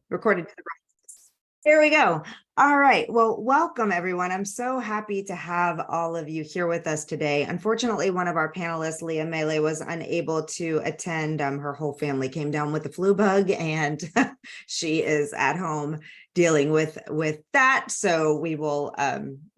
Recorded to the right. Here we go. All right. Well, welcome everyone. I'm so happy to have all of you here with us today. Unfortunately, one of our panelists, Leah Mele, was unable to attend. Her whole family came down with the flu bug, and she is at home dealing with that. So we will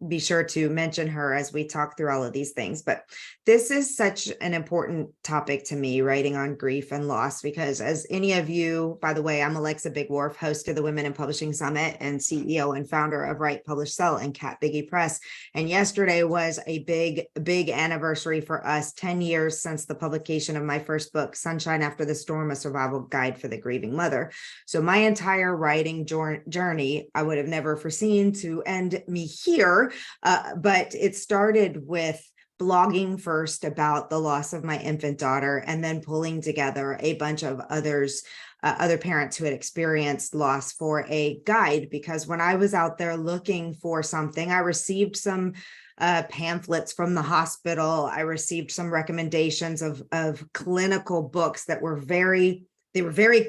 be sure to mention her as we talk through all of these things. But this is such an important topic to me, writing on grief and loss, because as any of you, by the way, I'm Alexa Bigwarfe, host of the Women in Publishing Summit and CEO and founder of Write, Publish, Sell and Cat Biggie Press. And yesterday was a big anniversary for us, 10 years since the publication of my first book, Sunshine After the Storm, A Survival Guide for the Grieving Mother. So my entire writing journey, I would have never foreseen to end me here, but it started with blogging first about the loss of my infant daughter, and then pulling together a bunch of other parents who had experienced loss for a guide. Because when I was out there looking for something, I received some pamphlets from the hospital. I received some recommendations of clinical books that were very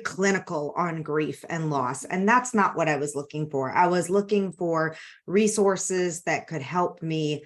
clinical on grief and loss. And that's not what I was looking for. I was looking for resources that could help me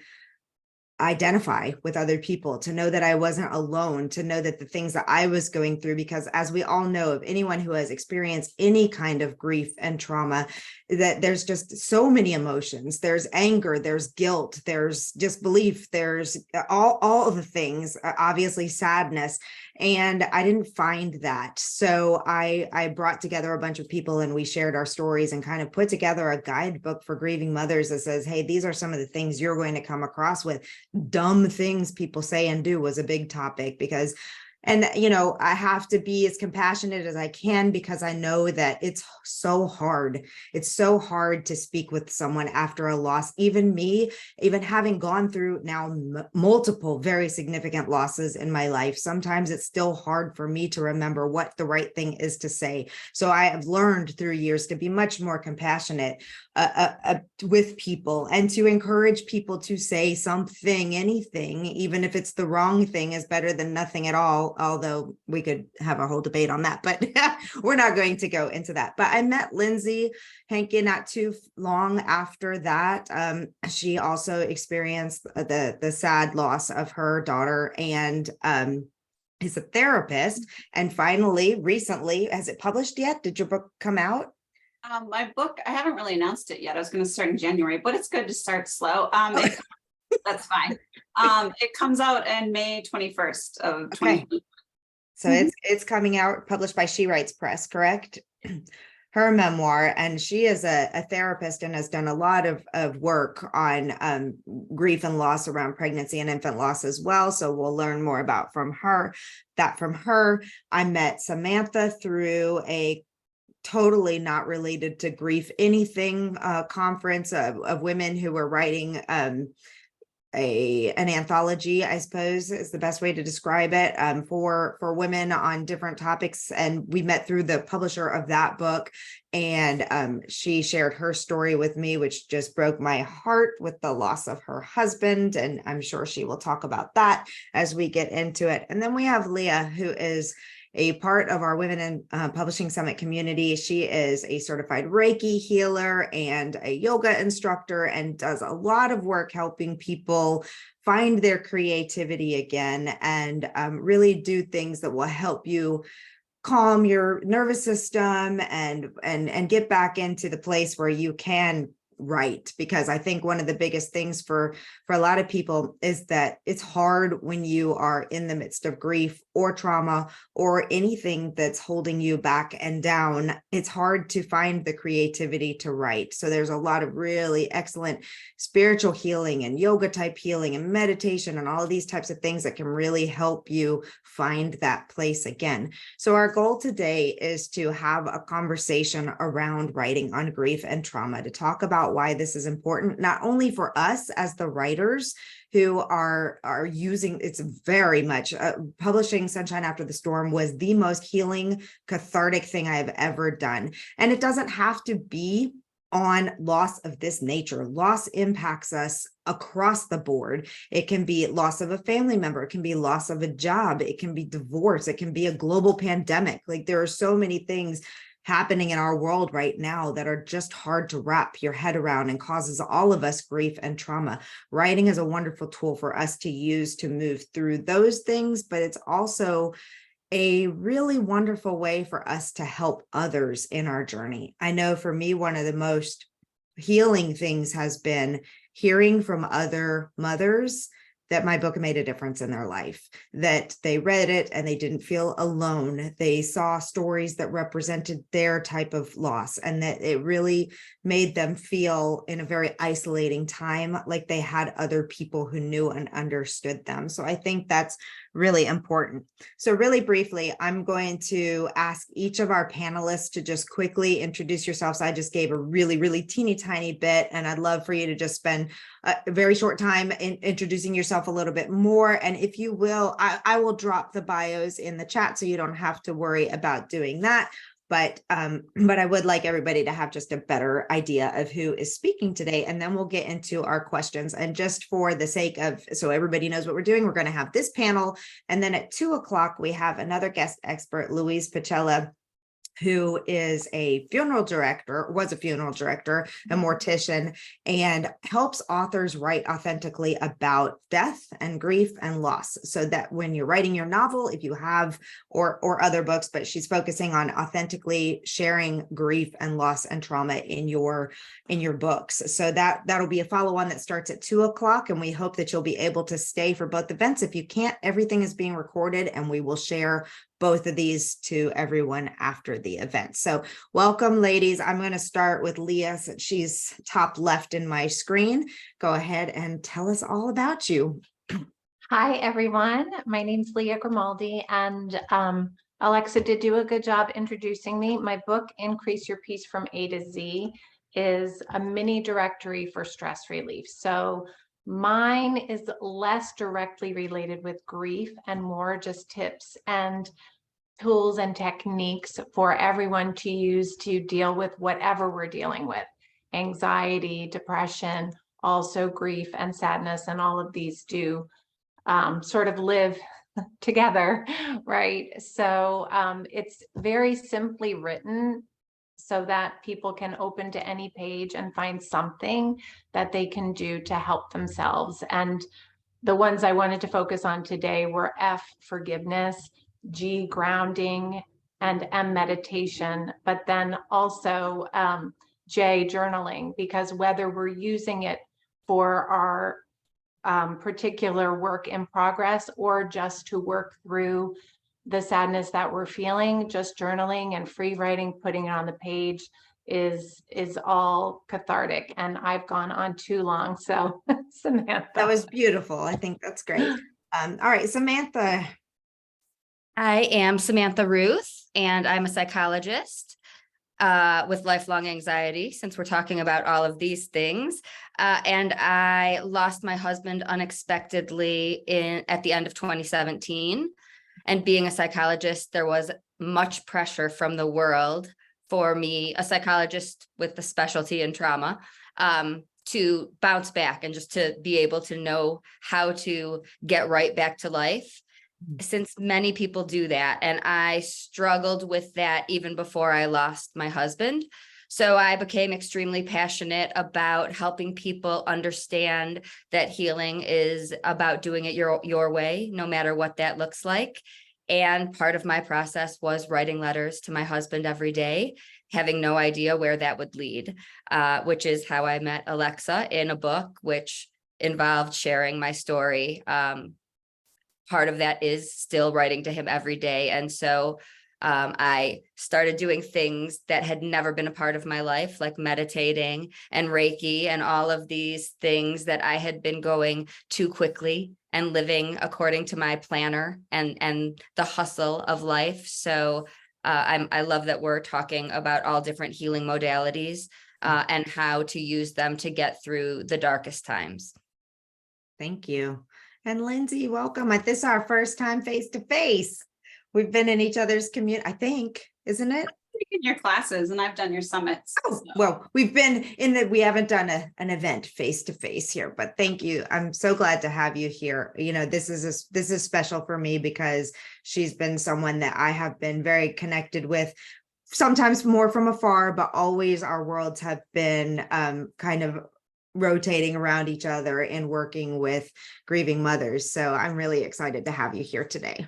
identify with other people, to know that I wasn't alone, to know that the things that I was going through, because as we all know, of anyone who has experienced any kind of grief and trauma, that there's just so many emotions. There's anger, there's guilt, there's disbelief, there's all of the things, obviously sadness. And I didn't find that. So I brought together a bunch of people, and we shared our stories and kind of put together a guidebook for grieving mothers that says, hey, these are some of the things you're going to come across with. Dumb things people say and do was a big topic, because, and I have to be as compassionate as I can, because I know that it's so hard. It's so hard to speak with someone after a loss. Even me, even having gone through now multiple very significant losses in my life, sometimes it's still hard for me to remember what the right thing is to say. So I have learned through years to be much more compassionate with people, and to encourage people to say something, anything, even if it's the wrong thing, is better than nothing at all. Although we could have a whole debate on that, but we're not going to go into that. But I met Lindsay Henke not too long after that. She also experienced the sad loss of her daughter, and is a therapist. And finally, recently, has it published yet? Did your book come out? My book, I haven't really announced it yet. I was going to start in January, but it's good to start slow. That's fine. It comes out in May 21st of 2020. So it's coming out, published by She Writes Press, correct? Her memoir. And she is a therapist and has done a lot of work on grief and loss around pregnancy and infant loss as well. So we'll learn more about from her. I met Samantha through a totally not related to grief anything conference of women who were writing an anthology, I suppose is the best way to describe it, for women on different topics. And we met through the publisher of that book, and she shared her story with me, which just broke my heart, with the loss of her husband. And I'm sure she will talk about that as we get into it. And then we have Leah, who is a part of our Women in Publishing Summit community. She is a certified Reiki healer and a yoga instructor, and does a lot of work helping people find their creativity again, and really do things that will help you calm your nervous system and get back into the place where you can write. Because I think one of the biggest things for a lot of people is that it's hard when you are in the midst of grief or trauma or anything that's holding you back and down. It's hard to find the creativity to write. So there's a lot of really excellent spiritual healing and yoga type healing and meditation and all of these types of things that can really help you find that place again. So our goal today is to have a conversation around writing on grief and trauma, to talk about why this is important, not only for us as the writers who are using, it's very much publishing Sunshine After the Storm was the most healing, cathartic thing I have ever done. And it doesn't have to be on loss of this nature. Loss impacts us across the board. It can be loss of a family member. It can be loss of a job. It can be divorce. It can be a global pandemic. Like, there are so many things happening in our world right now that are just hard to wrap your head around and causes all of us grief and trauma. Writing is a wonderful tool for us to use to move through those things, but it's also a really wonderful way for us to help others in our journey. I know for me, one of the most healing things has been hearing from other mothers that my book made a difference in their life, that they read it and they didn't feel alone. They saw stories that represented their type of loss, and that it really made them feel in a very isolating time like they had other people who knew and understood them. So I think that's really important. So really briefly, I'm going to ask each of our panelists to just quickly introduce yourselves. I just gave a really, really teeny tiny bit, and I'd love for you to just spend a very short time in introducing yourself a little bit more. And if you will, I will drop the bios in the chat so you don't have to worry about doing that. But I would like everybody to have just a better idea of who is speaking today, and then we'll get into our questions. And just for the sake of, so everybody knows what we're doing, we're going to have this panel, and then at 2:00 we have another guest expert, Louise Pacella, who is a funeral director, was a funeral director, a mortician, and helps authors write authentically about death and grief and loss. So that when you're writing your novel, if you have, or other books, but she's focusing on authentically sharing grief and loss and trauma in your books. So that'll be a follow-on that starts at 2:00, and we hope that you'll be able to stay for both events. If you can't, everything is being recorded, and we will share both of these to everyone after the event. So welcome, ladies. I'm going to start with Leah, since she's top left in my screen. Go ahead and tell us all about you. Hi, everyone. My name's Leah Grimaldi, and Alexa did do a good job introducing me. My book, Increase Your Peace from A to Z, is a mini directory for stress relief. So mine is less directly related with grief and more just tips and tools and techniques for everyone to use to deal with whatever we're dealing with: anxiety, depression, also grief and sadness. And all of these do sort of live together, right? So it's very simply written so that people can open to any page and find something that they can do to help themselves. And the ones I wanted to focus on today were F, forgiveness, G, grounding, and M, meditation, but then also J, journaling, because whether we're using it for our particular work in progress or just to work through the sadness that we're feeling, just journaling and free writing, putting it on the page is all cathartic. And I've gone on too long, so Samantha. That was beautiful. I think that's great. All right, Samantha. I am Samantha Ruth, and I'm a psychologist with lifelong anxiety, since we're talking about all of these things. And I lost my husband unexpectedly at the end of 2017. And being a psychologist, there was much pressure from the world for me, a psychologist with the specialty in trauma, to bounce back and just to be able to know how to get right back to life, since many people do that. And I struggled with that even before I lost my husband. So I became extremely passionate about helping people understand that healing is about doing it your way, no matter what that looks like. And part of my process was writing letters to my husband every day, having no idea where that would lead, which is how I met Alexa in a book, which involved sharing my story. Part of that is still writing to him every day. And so I started doing things that had never been a part of my life, like meditating and Reiki and all of these things that I had been going too quickly and living according to my planner and the hustle of life. So I love that we're talking about all different healing modalities and how to use them to get through the darkest times. Thank you. And Lindsay, welcome. This is our first time face to face. We've been in each other's community, I think, isn't it? In your classes, and I've done your summits. Oh, well, we've been we haven't done an event face to face here, but thank you. I'm so glad to have you here. You know, this is special for me because she's been someone that I have been very connected with sometimes more from afar, but always our worlds have been kind of rotating around each other and working with grieving mothers. So I'm really excited to have you here today.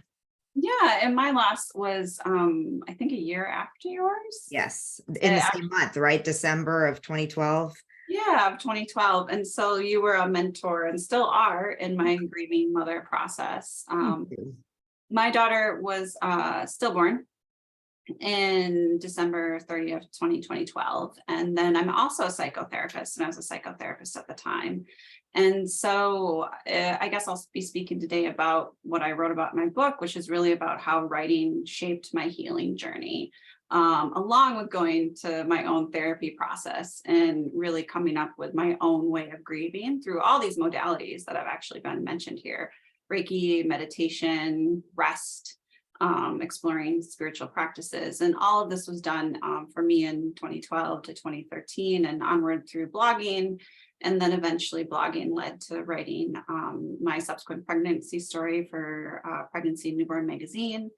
Yeah, and my loss was I think a year after yours. Yes, in the same month, right? December of 2012. Yeah, of 2012. And so you were a mentor and still are in my grieving mother process. My daughter was stillborn in December 30th, 2012. And then I'm also a psychotherapist, and I was a psychotherapist at the time. And so I guess I'll be speaking today about what I wrote about in my book, which is really about how writing shaped my healing journey, along with going to my own therapy process and really coming up with my own way of grieving through all these modalities that have actually been mentioned here: Reiki, meditation, rest, exploring spiritual practices. And all of this was done for me in 2012 to 2013 and onward through blogging. And then eventually blogging led to writing my subsequent pregnancy story for Pregnancy and Newborn magazine.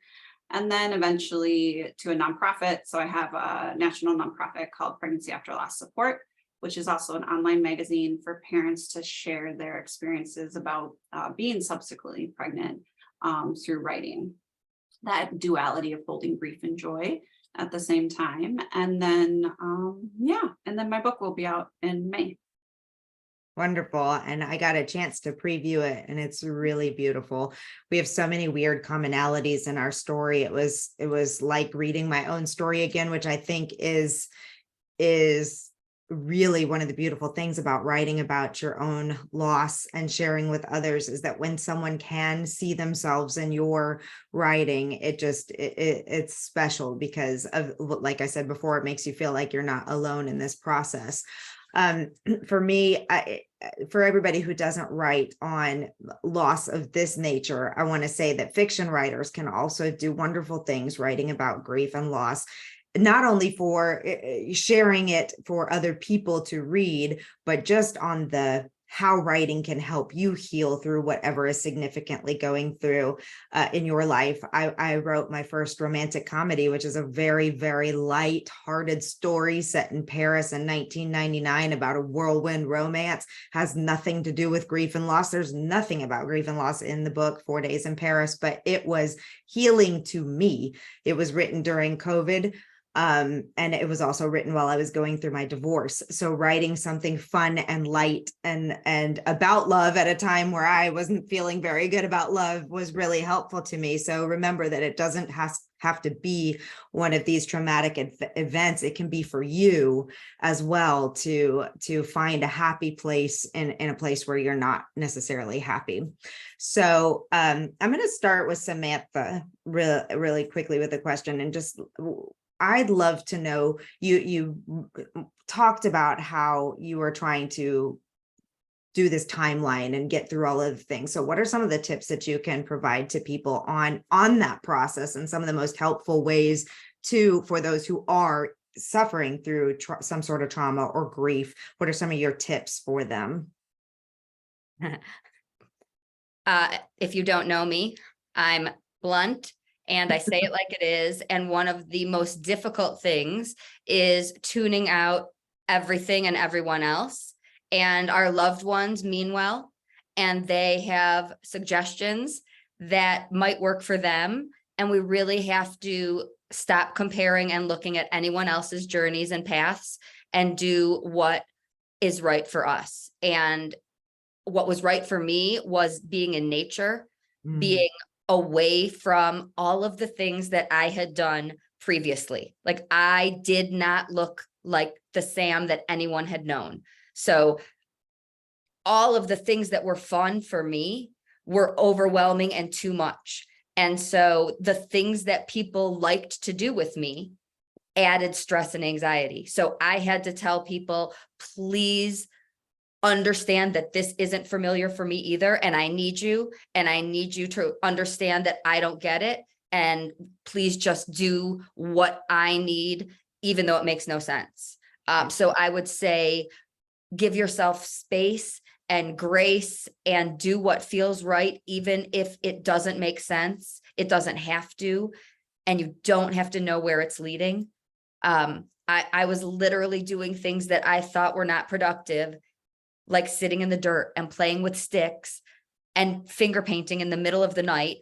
And then eventually to a nonprofit. So I have a national nonprofit called Pregnancy After Loss Support, which is also an online magazine for parents to share their experiences about being subsequently pregnant through writing. That duality of holding grief and joy at the same time. And then, and then my book will be out in May. Wonderful. And I got a chance to preview it, and it's really beautiful. We have so many weird commonalities in our story. It was like reading my own story again, which I think is really one of the beautiful things about writing about your own loss and sharing with others, is that when someone can see themselves in your writing, it's special because of, like I said before, it makes you feel like you're not alone in this process. For me, for everybody who doesn't write on loss of this nature, I want to say that fiction writers can also do wonderful things writing about grief and loss, not only for sharing it for other people to read, but just on the how writing can help you heal through whatever is significantly going through in your life. I wrote my first romantic comedy, which is a very, very light-hearted story set in Paris in 1999 about a whirlwind romance. Has nothing to do with grief and loss. There's nothing about grief and loss in the book, 4 Days in Paris, but it was healing to me. It was written during COVID. And it was also written while I was going through my divorce. So writing something fun and light and about love at a time where I wasn't feeling very good about love was really helpful to me. So remember that it doesn't have to be one of these traumatic events. It can be for you as well to find a happy place in a place where you're not necessarily happy. So I'm going to start with Samantha really quickly with a question, and just I'd love to know, you talked about how you were trying to do this timeline and get through all of the things. So what are some of the tips that you can provide to people on that process, and some of the most helpful ways for those who are suffering through some sort of trauma or grief? What are some of your tips for them? If you don't know me, I'm blunt. And I say it like it is. And one of the most difficult things is tuning out everything and everyone else. And our loved ones mean well, and they have suggestions that might work for them. And we really have to stop comparing and looking at anyone else's journeys and paths and do what is right for us. And what was right for me was being in nature, being away from all of the things that I had done previously. Like, I did not look like the Sam that anyone had known. So all of the things that were fun for me were overwhelming and too much. And so the things that people liked to do with me added stress and anxiety. So I had to tell people, please understand that this isn't familiar for me either. And I need you to understand that I don't get it. And please just do what I need, even though it makes no sense. So I would say, give yourself space and grace and do what feels right, even if it doesn't make sense. It doesn't have to, and you don't have to know where it's leading. I was literally doing things that I thought were not productive, like sitting in the dirt and playing with sticks and finger painting in the middle of the night.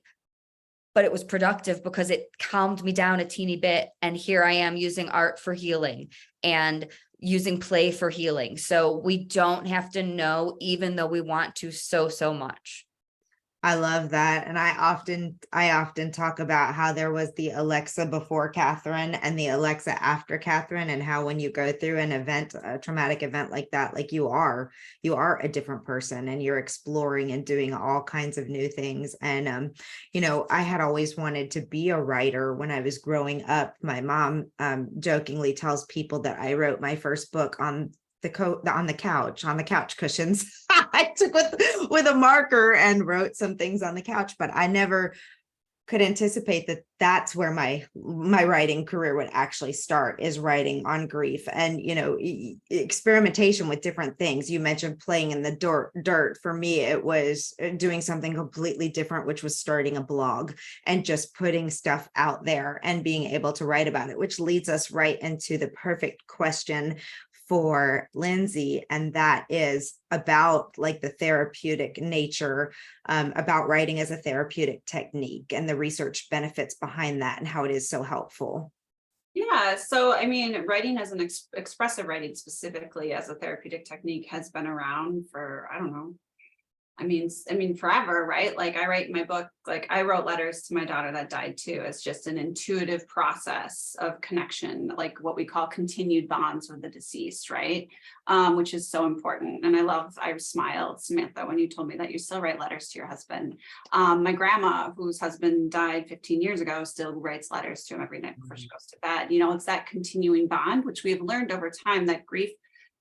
But it was productive because it calmed me down a teeny bit. And here I am using art for healing and using play for healing. So we don't have to know, even though we want to so much. I love that. And I often talk about how there was the Alexa before Kathryn and the Alexa after Kathryn, and how when you go through an event, a traumatic event like that, like you are a different person, and you're exploring and doing all kinds of new things. And I had always wanted to be a writer when I was growing up. My mom jokingly tells people that I wrote my first book on the couch cushions. I took with a marker and wrote some things on the couch, but I never could anticipate that that's where my writing career would actually start, is writing on grief and experimentation with different things. You mentioned playing in the dirt. For me, it was doing something completely different, which was starting a blog and just putting stuff out there and being able to write about it, which leads us right into the perfect question for Lindsay, and that is about like the therapeutic nature, about writing as a therapeutic technique and the research benefits behind that and how it is so helpful. Yeah, so I mean, writing as an expressive writing specifically as a therapeutic technique has been around for, I don't know, I mean, forever, right? Like I write my book, like I wrote letters to my daughter that died too. It's just an intuitive process of connection, like what we call continued bonds with the deceased, right? Which is so important. And I smiled, Samantha, when you told me that you still write letters to your husband. My grandma, whose husband died 15 years ago, still writes letters to him every night before she goes to bed. It's that continuing bond, which we have learned over time that grief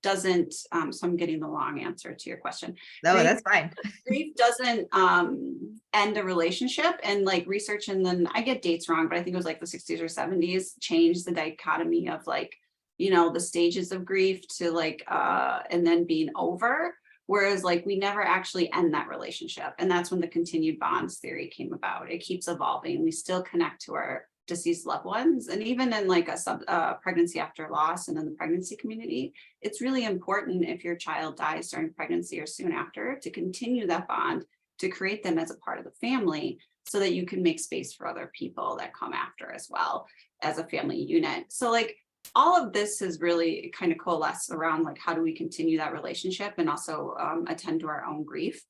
doesn't, so I'm getting the long answer to your question. No, that's fine. Grief doesn't end a relationship, and like research, and then I get dates wrong, but I think it was like the 60s or 70s changed the dichotomy of like, the stages of grief to like, and then being over. Whereas like we never actually end that relationship. And that's when the continued bonds theory came about. It keeps evolving. We still connect to our deceased loved ones. And even in like a pregnancy after loss and in the pregnancy community, it's really important if your child dies during pregnancy or soon after to continue that bond, to create them as a part of the family so that you can make space for other people that come after as well as a family unit. So like all of this has really kind of coalesced around like, how do we continue that relationship and also attend to our own grief?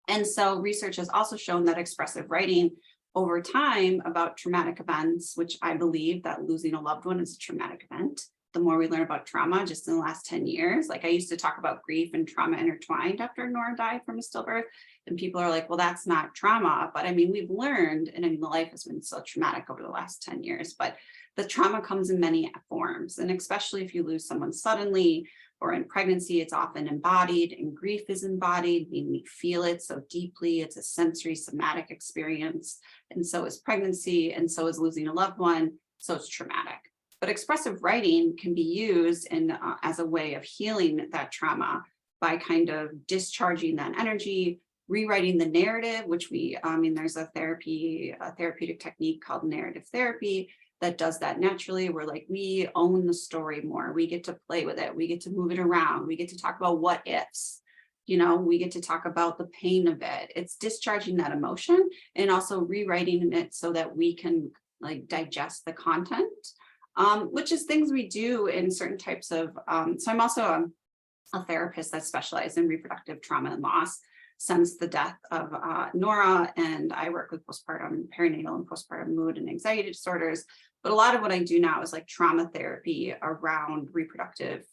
And so research has also shown that expressive writing over time about traumatic events, which I believe that losing a loved one is a traumatic event. The more we learn about trauma just in the last 10 years, like I used to talk about grief and trauma intertwined after Nora died from a stillbirth. And people are like, well, that's not trauma. But I mean, we've learned, and I mean, the life has been so traumatic over the last 10 years, but the trauma comes in many forms. And especially if you lose someone suddenly or in pregnancy, it's often embodied, and grief is embodied, meaning we feel it so deeply. It's a sensory somatic experience. And so is pregnancy, and so is losing a loved one. So it's traumatic. But expressive writing can be used as a way of healing that trauma by kind of discharging that energy, rewriting the narrative, which there's a therapeutic technique called narrative therapy that does that naturally. Where like we own the story more, we get to play with it, we get to move it around, we get to talk about what ifs, we get to talk about the pain of it. It's discharging that emotion and also rewriting it so that we can like digest the content, which is things we do in certain types of, so I'm also a therapist that specializes in reproductive trauma and loss since the death of Nora, and I work with postpartum, perinatal and postpartum mood and anxiety disorders. But a lot of what I do now is like trauma therapy around reproductive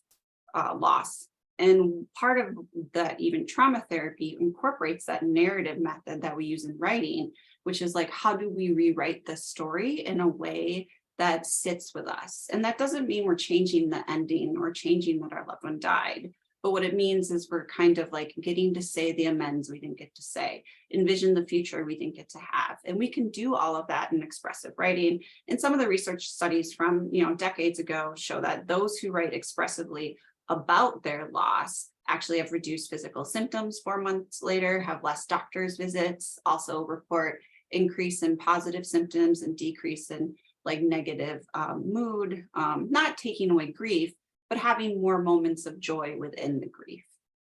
loss. And part of that, even trauma therapy, incorporates that narrative method that we use in writing, which is like, how do we rewrite the story in a way that sits with us? And that doesn't mean we're changing the ending or changing that our loved one died. But what it means is we're kind of like getting to say the amends we didn't get to say, envision the future we didn't get to have. And we can do all of that in expressive writing. And some of the research studies from decades ago show that those who write expressively about their loss actually have reduced physical symptoms 4 months later, have less doctor's visits, also report increase in positive symptoms and decrease in like negative mood, not taking away grief, but having more moments of joy within the grief.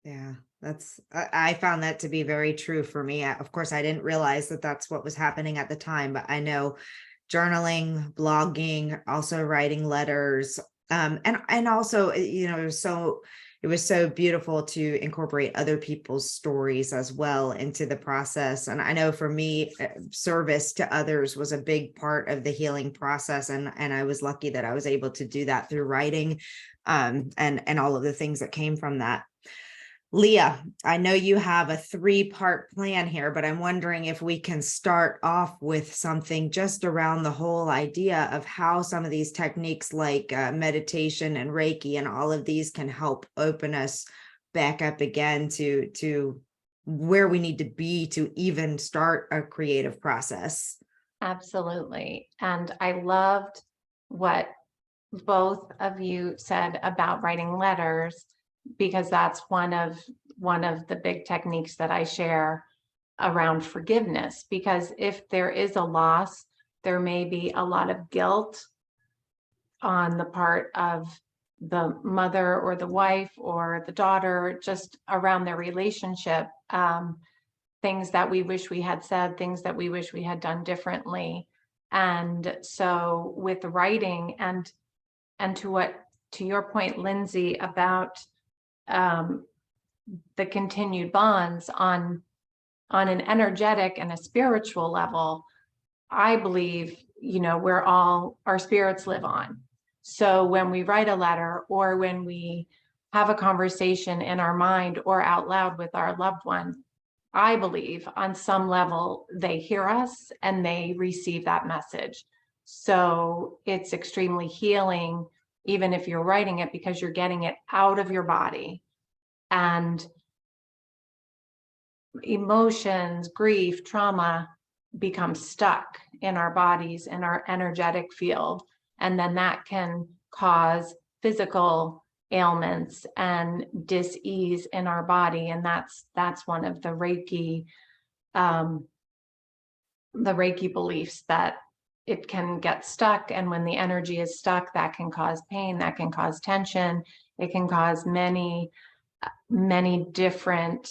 Yeah, I found that to be very true for me. Of course, I didn't realize that that's what was happening at the time, but I know journaling, blogging, also writing letters, and also, it was so beautiful to incorporate other people's stories as well into the process. And I know for me, service to others was a big part of the healing process, and I was lucky that I was able to do that through writing, and all of the things that came from that. Leah, I know you have a 3-part plan here, but I'm wondering if we can start off with something just around the whole idea of how some of these techniques like meditation and Reiki and all of these can help open us back up again to where we need to be to even start a creative process. Absolutely. And I loved what both of you said about writing letters, because that's one of the big techniques that I share around forgiveness. Because if there is a loss, there may be a lot of guilt on the part of the mother or the wife or the daughter, just around their relationship, things that we wish we had said, things that we wish we had done differently. And so with writing and to your point, Lindsay, about the continued bonds on an energetic and a spiritual level, I believe, where all our spirits live on. So when we write a letter, or when we have a conversation in our mind or out loud with our loved one, I believe on some level they hear us and they receive that message. So it's extremely healing, even if you're writing it, because you're getting it out of your body. And emotions, grief, trauma become stuck in our bodies, in our energetic field. And then that can cause physical ailments and dis-ease in our body. And that's one of the Reiki beliefs, that it can get stuck. And when the energy is stuck, that can cause pain, that can cause tension. It can cause many different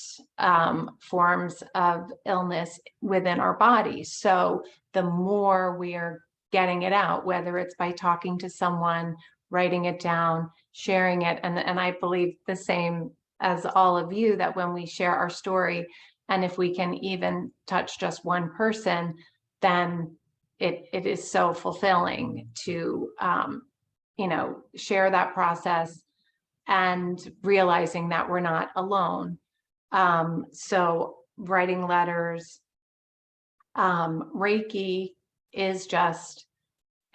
forms of illness within our bodies. So the more we are getting it out, whether it's by talking to someone, writing it down, sharing it, and I believe the same as all of you, that when we share our story, and if we can even touch just one person, then it is so fulfilling to share that process, and realizing that we're not alone. So writing letters, Reiki is just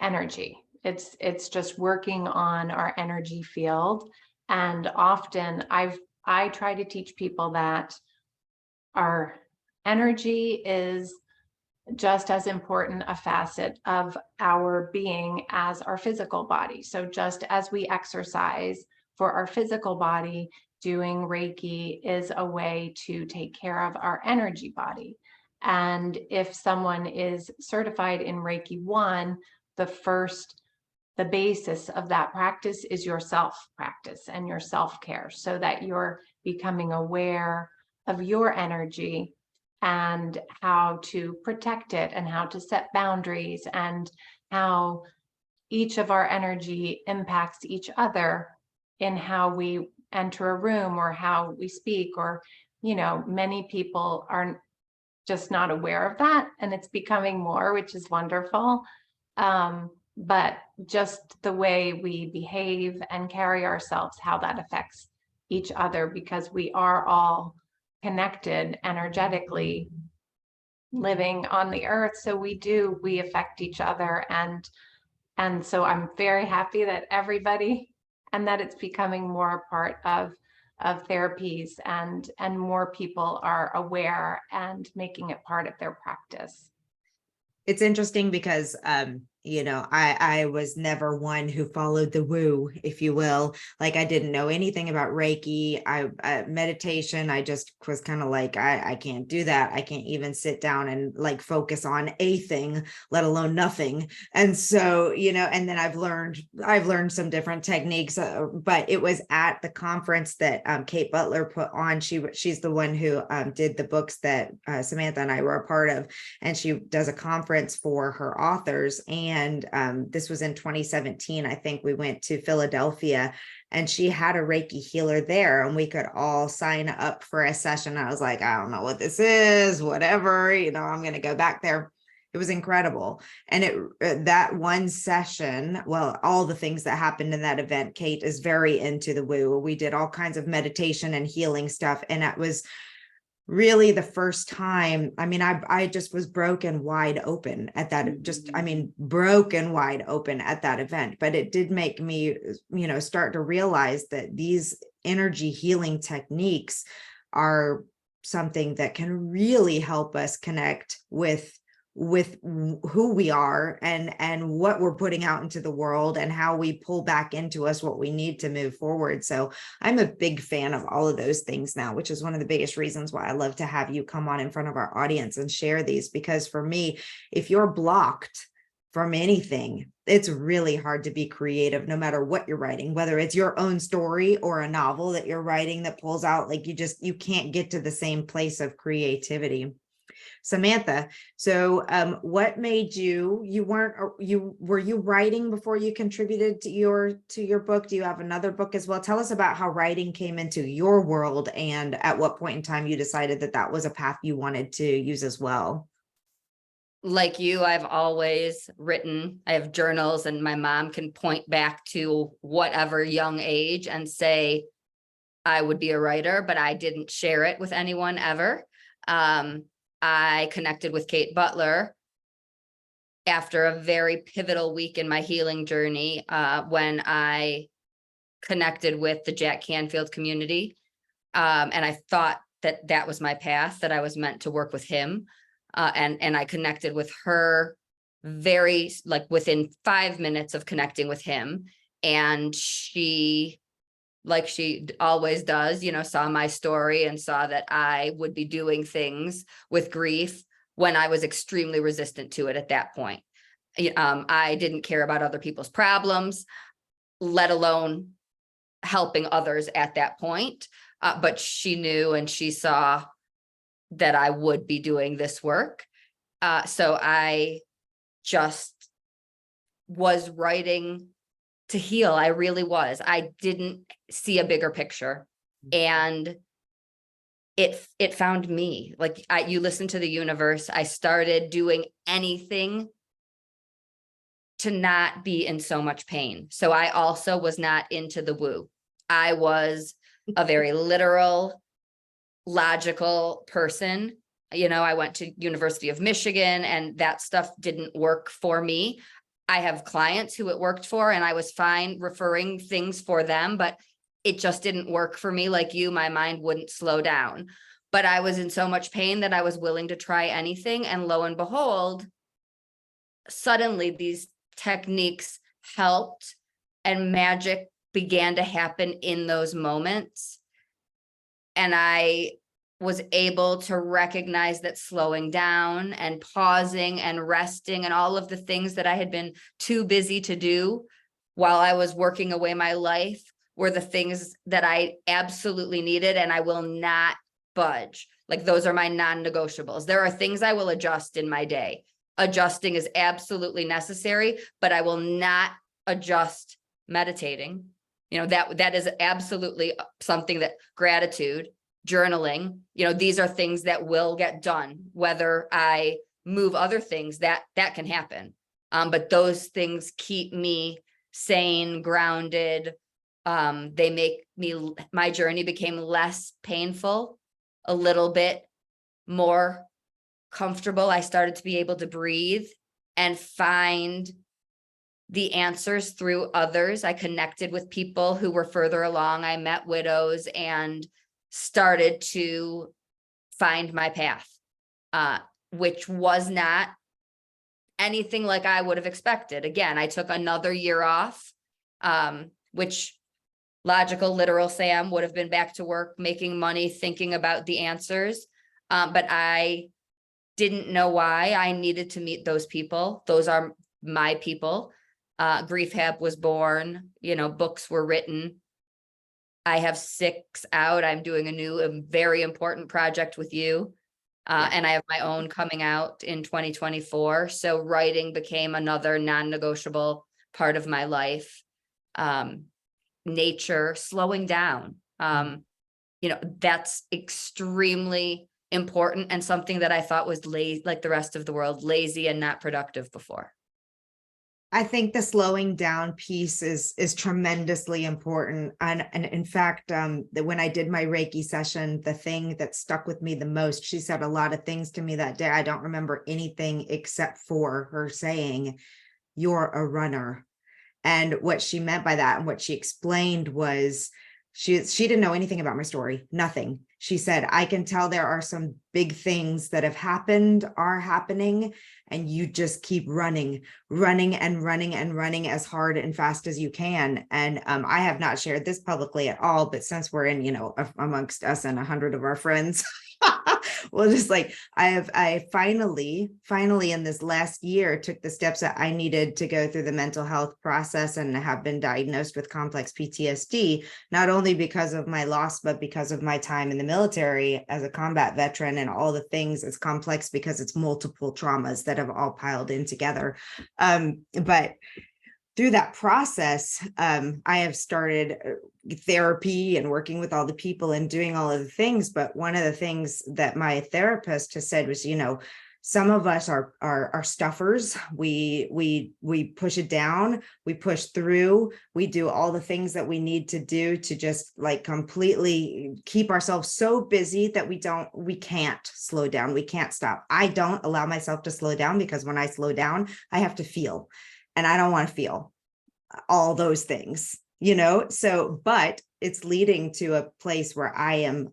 energy. It's just working on our energy field. And often I try to teach people that our energy is just as important a facet of our being as our physical body. So just as we exercise for our physical body, doing Reiki is a way to take care of our energy body. And if someone is certified in Reiki 1, the basis of that practice is your self-practice and your self-care, so that you're becoming aware of your energy and how to protect it, and how to set boundaries, and how each of our energy impacts each other in how we enter a room, or how we speak, or, many people are just not aware of that, and it's becoming more, which is wonderful. But just the way we behave and carry ourselves, how that affects each other, because we are all connected energetically living on the earth. So we affect each other. And so I'm very happy that and that it's becoming more a part of therapies, and more people are aware and making it part of their practice. It's interesting because I was never one who followed the woo, if you will. Like, I didn't know anything about Reiki. Meditation, I just was kind of like, I can't do that. I can't even sit down and like focus on a thing, let alone nothing. And so, and then I've learned some different techniques, but it was at the conference that Kate Butler put on. She's the one who did the books that Samantha and I were a part of, and she does a conference for her authors. And this was in 2017. I think we went to Philadelphia, and she had a Reiki healer there, and we could all sign up for a session. I was like, I don't know what this is, whatever, I'm going to go back there. It was incredible. And that one session, well, all the things that happened in that event, Kate is very into the woo. We did all kinds of meditation and healing stuff. And it was really the first time. I mean, I just was broken wide open at that, broken wide open at that event. But it did make me, start to realize that these energy healing techniques are something that can really help us connect with who we are and what we're putting out into the world, and how we pull back into us what we need to move forward. So I'm a big fan of all of those things now, which is one of the biggest reasons why I love to have you come on in front of our audience and share these. Because for me, if you're blocked from anything, it's really hard to be creative, no matter what you're writing, whether it's your own story or a novel that you're writing that pulls out, like you can't get to the same place of creativity. Samantha, so what made were you writing before you contributed to your book? Do you have another book as well? Tell us about how writing came into your world, and at what point in time you decided that was a path you wanted to use as well. Like you, I've always written. I have journals, and my mom can point back to whatever young age and say, I would be a writer, but I didn't share it with anyone ever. I connected with Kate Butler after a very pivotal week in my healing journey, when I connected with the Jack Canfield community. And I thought that was my path, that I was meant to work with him. And I connected with her very, like, within 5 minutes of connecting with him. And she, like she always does, saw my story and saw that I would be doing things with grief when I was extremely resistant to it at that point. I didn't care about other people's problems, let alone helping others at that point. But she knew, and she saw that I would be doing this work. So I just was writing to heal. I really was. I didn't see a bigger picture, and it found me. Like, you listen to the universe. I started doing anything to not be in so much pain. So I also was not into the woo. I was a very literal, logical person. I went to University of Michigan, and that stuff didn't work for me. I have clients who it worked for, and I was fine referring things for them, but it just didn't work for me. Like you, my mind wouldn't slow down. But I was in so much pain that I was willing to try anything. And lo and behold, suddenly these techniques helped, and magic began to happen in those moments. And I was able to recognize that slowing down and pausing and resting and all of the things that I had been too busy to do while I was working away my life were the things that I absolutely needed, and I will not budge. Like, those are my non-negotiables. There are things I will adjust in my day. Adjusting is absolutely necessary, but I will not adjust meditating. That is absolutely something that gratitude, journaling, these are things that will get done. Whether I move other things, that can happen. But those things keep me sane, grounded. They make my journey became less painful, a little bit more comfortable. I started to be able to breathe and find the answers through others. I connected with people who were further along. I met widows and started to find my path, which was not anything like I would have expected. Again, I took another year off, which logical, literal Sam would have been back to work, making money, thinking about the answers. But I didn't know why I needed to meet those people. Those are my people. Grief Hab was born, books were written. I have 6 out. I'm doing a very important project with you. And I have my own coming out in 2024. So writing became another non-negotiable part of my life. Nature, slowing down. That's extremely important and something that I thought was like the rest of the world, lazy and not productive before. I think the slowing down piece is tremendously important. And in fact, that when I did my Reiki session, the thing that stuck with me the most, she said a lot of things to me that day. I don't remember anything except for her saying, "You're a runner." And what she meant by that and what she explained was she didn't know anything about my story, nothing. She said, "I can tell there are some big things that have happened, are happening, and you just keep running and running and running as hard and fast as you can." And I have not shared this publicly at all, but since we're in, amongst us and 100 of our friends, well, just like I finally in this last year took the steps that I needed to go through the mental health process and have been diagnosed with complex PTSD, not only because of my loss, but because of my time in the military as a combat veteran and all the things. It's complex because it's multiple traumas that have all piled in together. But through that process, I have started therapy and working with all the people and doing all of the things. But one of the things that my therapist has said was, some of us are stuffers. We push it down, we push through, we do all the things that we need to do to just like completely keep ourselves so busy that we can't slow down. We can't stop. I don't allow myself to slow down because when I slow down, I have to feel. And I don't want to feel all those things, but it's leading to a place where I am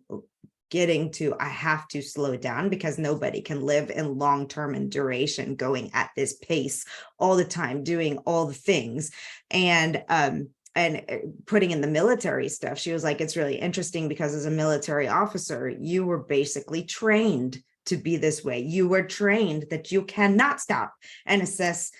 I have to slow down because nobody can live in long-term and duration going at this pace all the time, doing all the things. And putting in the military stuff, she was like, it's really interesting because as a military officer, you were basically trained to be this way. You were trained that you cannot stop and assess,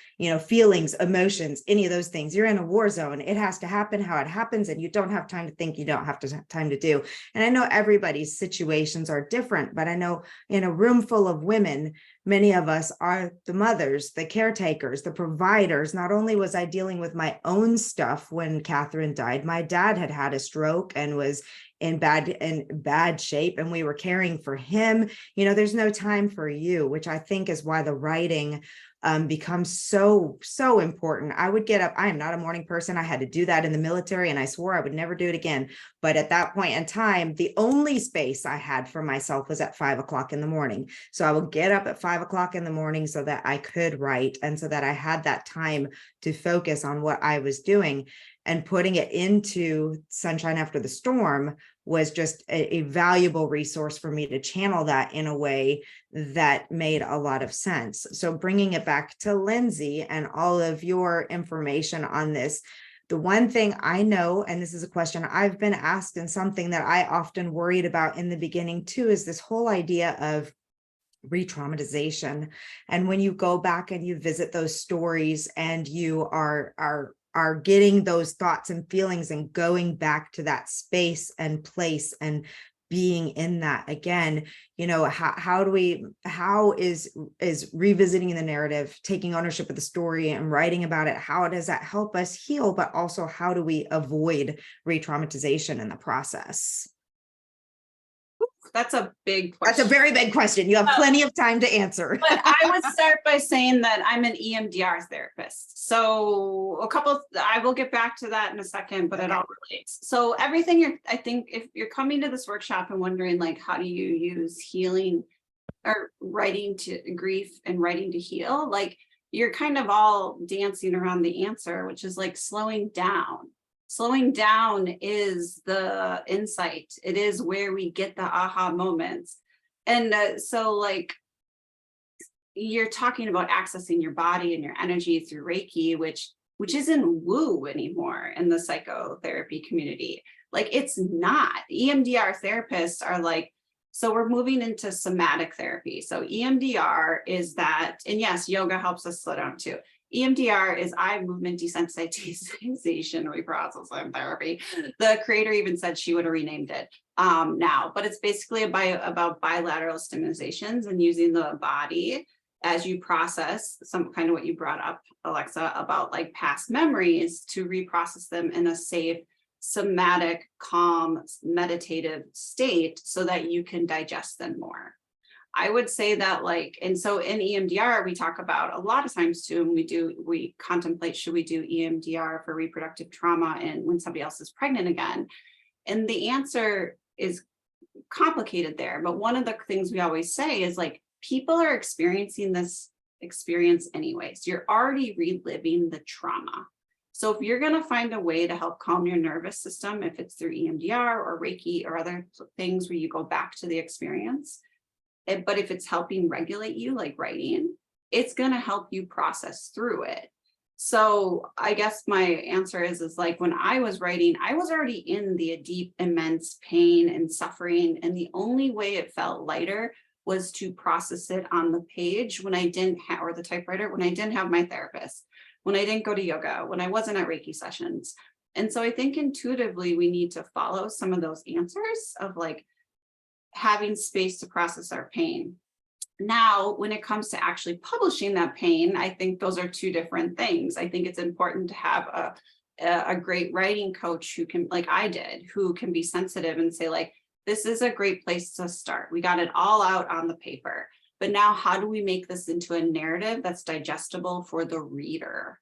feelings, emotions, any of those things. You're in a war zone. It has to happen how it happens, and you don't have time to think. You don't have time to do. And I know everybody's situations are different, but I know in a room full of women, many of us are the mothers, the caretakers, the providers. Not only was I dealing with my own stuff when Kathryn died, my dad had a stroke and was in bad shape, and we were caring for him. There's no time for you, which I think is why the writing becomes so important. I would get up. I am not a morning person. I had to do that in the military, and I swore I would never do it again. But at that point in time, the only space I had for myself was at 5 o'clock in the morning. So I would get up at 5 o'clock in the morning so that I could write, and so that I had that time to focus on what I was doing. And putting it into Sunshine After the Storm was just a valuable resource for me to channel that in a way that made a lot of sense. So bringing it back to Lindsay and all of your information on this, the one thing I know, and this is a question I've been asked and something that I often worried about in the beginning too, is this whole idea of re-traumatization. And when you go back and you visit those stories and you are getting those thoughts and feelings and going back to that space and place and being in that again, how is revisiting the narrative, taking ownership of the story and writing about it, how does that help us heal? But also, how do we avoid re-traumatization in the process? That's a big question. That's a very big question. You have plenty of time to answer. But I would start by saying that I'm an EMDR therapist. So I will get back to that in a second, but it all relates. So everything I think if you're coming to this workshop and wondering, like, how do you use healing or writing to grief and writing to heal, like, you're kind of all dancing around the answer, which is like slowing down. Slowing down is the insight. It is where we get the aha moments. And so, like, you're talking about accessing your body and your energy through Reiki, which isn't woo anymore in the psychotherapy community. Like, it's not. EMDR therapists are like, so we're moving into somatic therapy. So EMDR is that, and yes, yoga helps us slow down too. EMDR is eye movement desensitization reprocessing therapy. The creator even said she would have renamed it now, but it's basically about bilateral stimulations and using the body as you process some kind of what you brought up, Alexa, about like past memories, to reprocess them in a safe, somatic, calm, meditative state so that you can digest them more. I would say that, like, and so in EMDR, we talk about a lot of times too, and we contemplate, should we do EMDR for reproductive trauma and when somebody else is pregnant again? And the answer is complicated there. But one of the things we always say is, like, people are experiencing this experience anyways. You're already reliving the trauma. So if you're going to find a way to help calm your nervous system, if it's through EMDR or Reiki or other things where you go back to the experience, but if it's helping regulate you, like writing, it's going to help you process through it. So I guess my answer is like, when I was writing, I was already in the deep, immense pain and suffering. And the only way it felt lighter was to process it on the page when I didn't have, or the typewriter, when I didn't have my therapist, when I didn't go to yoga, when I wasn't at Reiki sessions. And so I think intuitively we need to follow some of those answers of like having space to process our pain. Now, when it comes to actually publishing that pain, I think those are two different things. I think it's important to have a great writing coach who can, like I did, who can be sensitive and say, like, this is a great place to start. We got it all out on the paper, but now how do we make this into a narrative that's digestible for the reader?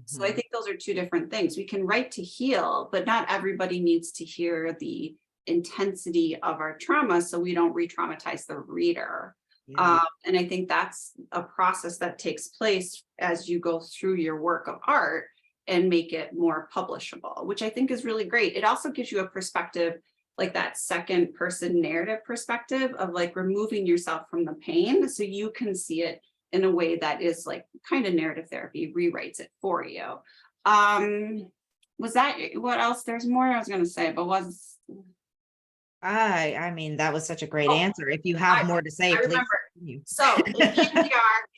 So I think those are two different things. We can write to heal, but not everybody needs to hear the intensity of our trauma so we don't re-traumatize the reader. Yeah. And I think that's a process that takes place as you go through your work of art and make it more publishable, which I think is really great. It also gives you a perspective, like that second person narrative perspective of like removing yourself from the pain so you can see it in a way that is like kind of narrative therapy, rewrites it for you. Was that what else? There's more I was going to say, but I mean, that was such a great answer. If you have more to say, I please remember. continue. So in EMDR, we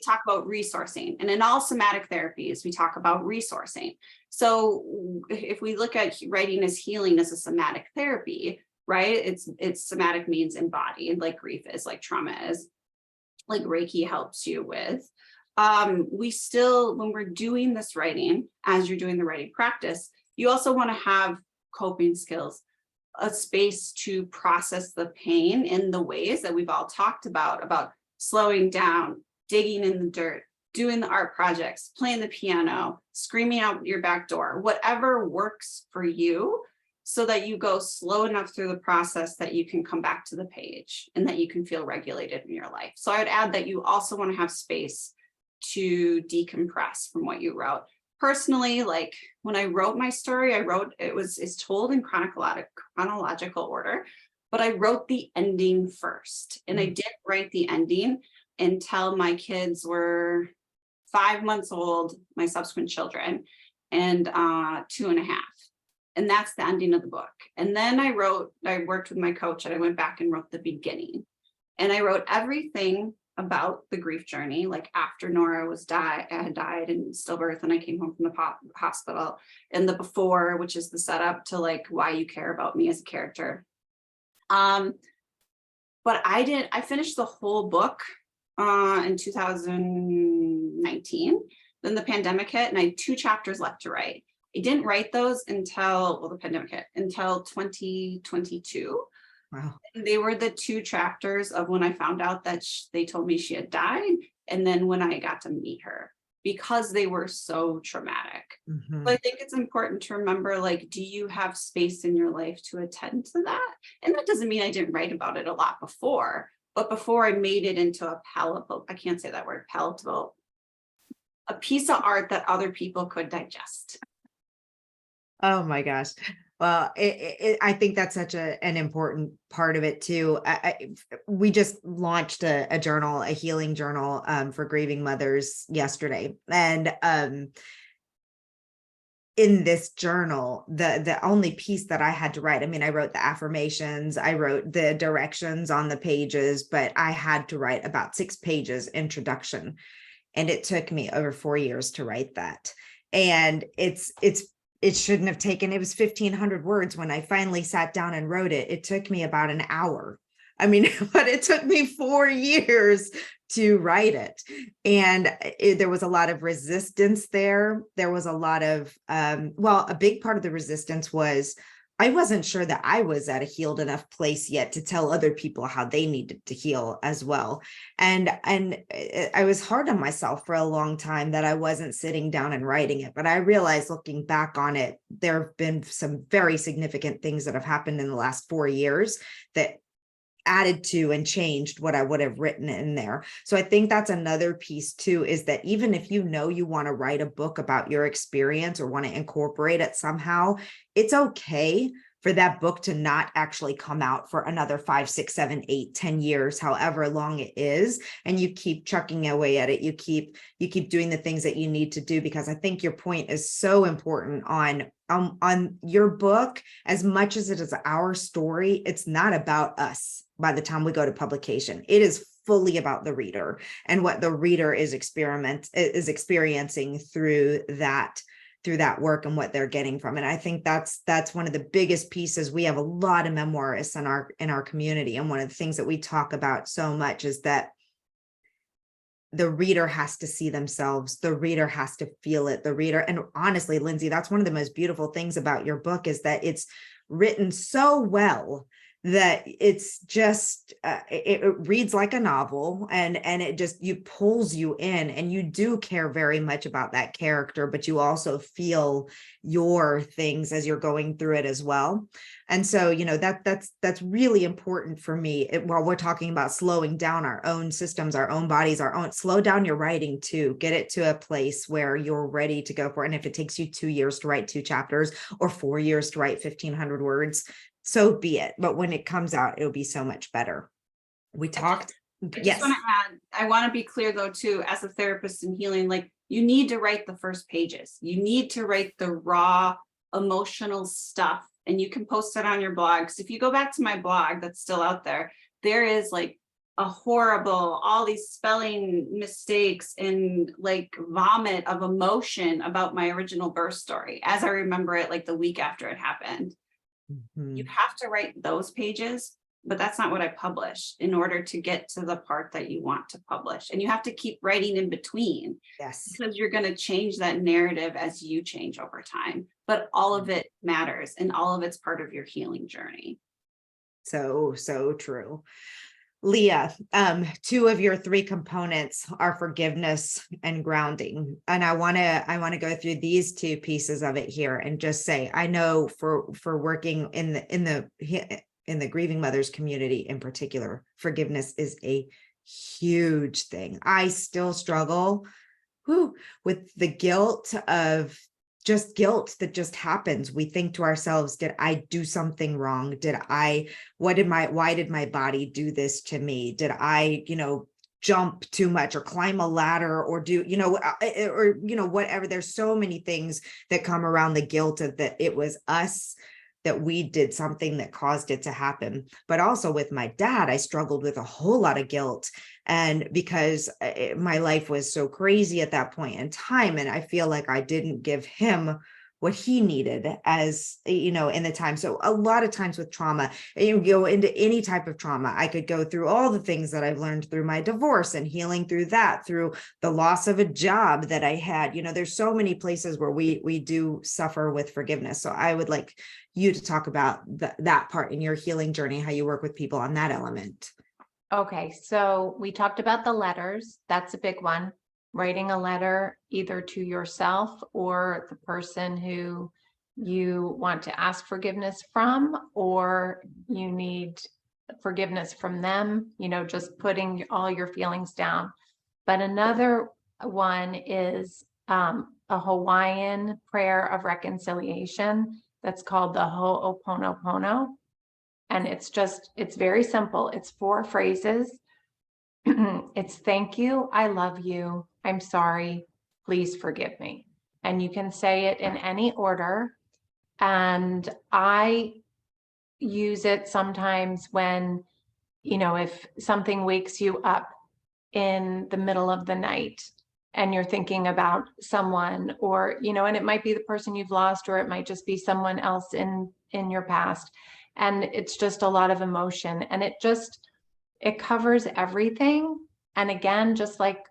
talk about resourcing, and in all somatic therapies, we talk about resourcing. So if we look at writing as healing as a somatic therapy, right? It's somatic means embodied, like grief is, like trauma is, like Reiki helps you with. We still, when we're doing this writing, as you're doing the writing practice, you also want to have coping skills, a space to process the pain in the ways that we've all talked about slowing down, digging in the dirt, doing the art projects, playing the piano, screaming out your back door, whatever works for you, so that you go slow enough through the process that you can come back to the page and that you can feel regulated in your life. So I would add that you also want to have space to decompress from what you wrote. Personally, like when I wrote my story, it's told in chronological order, but I wrote the ending first. And I didn't write the ending until my kids were 5 months old, my subsequent children, and 2.5. And that's the ending of the book. And then I worked with my coach and I went back and wrote the beginning. And I wrote everything about the grief journey, like after Nora had died in stillbirth and I came home from the hospital, and the before, which is the setup to like why you care about me as a character. But I finished the whole book in 2019. Then the pandemic hit and I had 2 chapters left to write. I didn't write those until, the pandemic hit, until 2022. Wow. And they were the 2 chapters of when I found out that they told me she had died, and then when I got to meet her, because they were so traumatic. So I think it's important to remember, like, do you have space in your life to attend to that? And that doesn't mean I didn't write about it a lot before, but before I made it into a palatable, I can't say that word, palatable, a piece of art that other people could digest. Oh my gosh. Well, I think that's such an important part of it too. We just launched a journal, a healing journal, for grieving mothers yesterday. And, in this journal, the only piece that I had to write, I mean, I wrote the affirmations, I wrote the directions on the pages, but I had to write about 6 pages introduction. And it took me over 4 years to write that. And it shouldn't have taken, it was 1,500 words when I finally sat down and wrote it. It took me about an hour. I mean, but it took me 4 years to write it. And there was a lot of resistance there. There was a lot of, well, a big part of the resistance was I wasn't sure that I was at a healed enough place yet to tell other people how they needed to heal as well. And I was hard on myself for a long time that I wasn't sitting down and writing it. But I realized looking back on it, there have been some very significant things that have happened in the last 4 years that added to and changed what I would have written in there. So I think that's another piece too, is that even if you know you want to write a book about your experience or want to incorporate it somehow, it's okay for that book to not actually come out for another 5, 6, 7, 8, 10 years, however long it is. And you keep chucking away at it. You keep doing the things that you need to do, because I think your point is so important on your book. As much as it is our story, it's not about us. By the time we go to publication, it is fully about the reader and what the reader is experiencing through that work and what they're getting from it. I think that's one of the biggest pieces. We have a lot of memoirists in our community, and one of the things that we talk about so much is that the reader has to see themselves, the reader has to feel it, the reader. And honestly, Lindsay, that's one of the most beautiful things about your book, is that it's written so well that it's just it reads like a novel, and it just pulls you in, and you do care very much about that character, but you also feel your things as you're going through it as well. And so, that's really important for me. While we're talking about slowing down our own systems, our own bodies, slow down your writing too. Get it to a place where you're ready to go for it. And if it takes you 2 years to write 2 chapters or 4 years to write 1,500 words, so be it. But when it comes out, it'll be so much better. We talked. I Yes. just want to add, I want to be clear though, too, as a therapist in healing, like, you need to write the first pages. You need to write the raw emotional stuff, and you can post it on your blog. Because if you go back to my blog that's still out there, there is like a horrible, all these spelling mistakes and like vomit of emotion about my original birth story, as I remember it, like the week after it happened. You have to write those pages, but that's not what I publish in order to get to the part that you want to publish. And you have to keep writing in between. Yes. Because you're going to change that narrative as you change over time. But all of it matters, and all of it's part of your healing journey. So true. Leah, 2 of your 3 components are forgiveness and grounding. And I want to go through these 2 pieces of it here and just say, I know for working in the grieving mothers community in particular, forgiveness is a huge thing. I still struggle with the guilt that just happens. We think to ourselves, did I do something wrong? Why did my body do this to me? Did I, jump too much or climb a ladder or do, whatever. There's so many things that come around the guilt of that it was us, that we did something that caused it to happen. But also with my dad, I struggled with a whole lot of guilt. And because my life was so crazy at that point in time, and I feel like I didn't give him what he needed as, in the time. So a lot of times with trauma, you go into any type of trauma, I could go through all the things that I've learned through my divorce and healing through that, through the loss of a job that I had. There's so many places where we do suffer with forgiveness. So I would like you to talk about that part in your healing journey, how you work with people on that element. Okay, so we talked about the letters. That's a big one. Writing a letter either to yourself or the person who you want to ask forgiveness from, or you need forgiveness from them, just putting all your feelings down. But another one is a Hawaiian prayer of reconciliation that's called the Ho'oponopono. And it's very simple. It's 4 phrases. It's thank you, I love you, I'm sorry, please forgive me. And you can say it in any order. And I use it sometimes when, if something wakes you up in the middle of the night and you're thinking about someone, or, and it might be the person you've lost, or it might just be someone else in your past. And it's just a lot of emotion, and it covers everything. And again, just like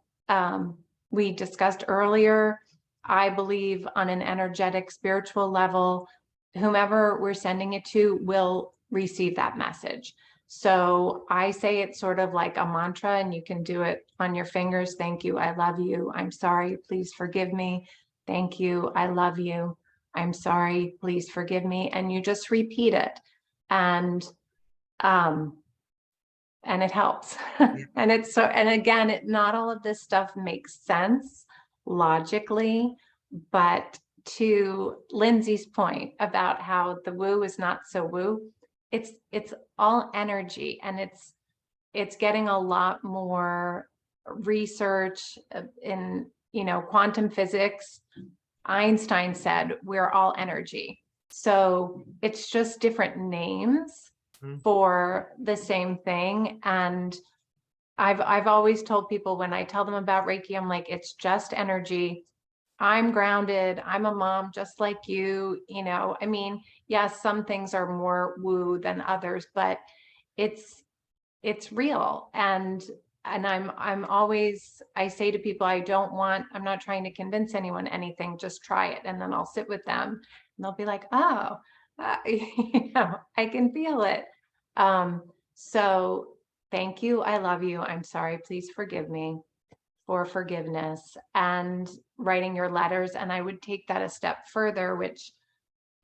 we discussed earlier, I believe on an energetic, spiritual level, whomever we're sending it to will receive that message. So I say it's sort of like a mantra, and you can do it on your fingers. Thank you, I love you, I'm sorry, please forgive me. Thank you, I love you, I'm sorry, please forgive me. And you just repeat it. And it helps. And and again, not all of this stuff makes sense logically, but to Lindsay's point about how the woo is not so woo, it's all energy, and it's getting a lot more research in, quantum physics. Einstein said we're all energy. So it's just different names for the same thing. And I've always told people, when I tell them about Reiki, I'm like, it's just energy. I'm grounded. I'm a mom just like you. I mean, yes, some things are more woo than others, but it's real. And I'm always, I say to people, I'm not trying to convince anyone anything, just try it. And then I'll sit with them and they'll be like, oh, I can feel it. So thank you, I love you, I'm sorry, please forgive me, for forgiveness, and writing your letters. And I would take that a step further, which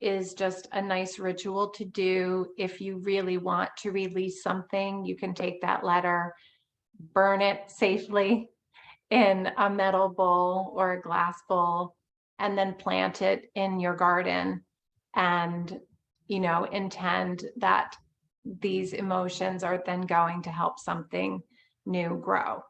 is just a nice ritual to do. If you really want to release something, you can take that letter, burn it safely in a metal bowl or a glass bowl, and then plant it in your garden, and intend that these emotions are then going to help something new grow.